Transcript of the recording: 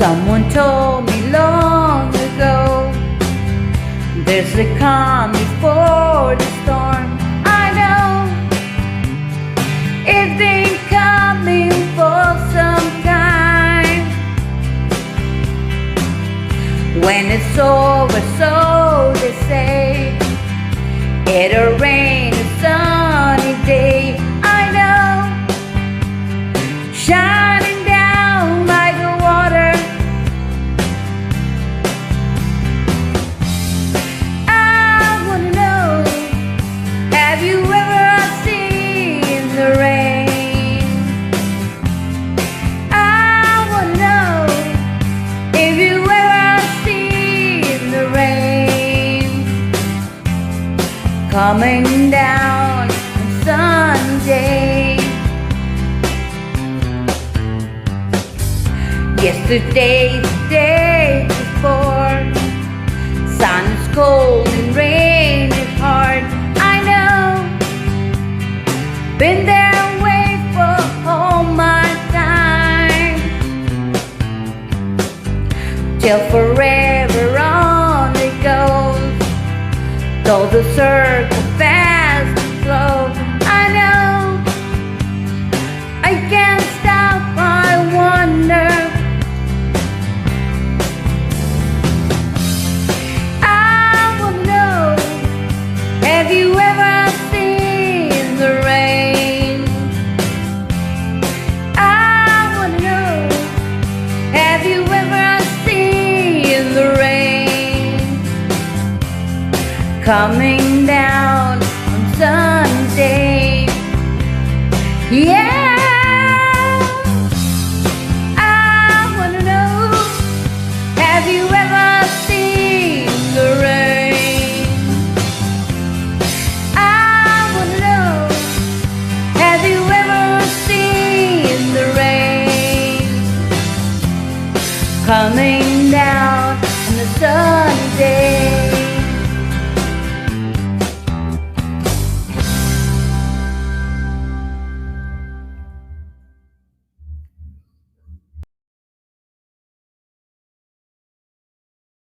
Someone told me long ago, there's a calm before the storm. I know it's been coming for some time. When it's over, so they say, it'll rain a sunny day. I know, shining down like the water. I wanna know, have you ever seen the rain? I wanna know if you ever seen the rain coming down on Sunday. Yesterday's the day before. Sun is cold and rain is hard. I know, been there way for all my time. Till forever on it goes, though the circle fast and slow. I know, I can't stop, I wonder. I wanna know, have you ever seen the rain? I wanna know, have you ever seen the rain coming down on Sunday? Yeah.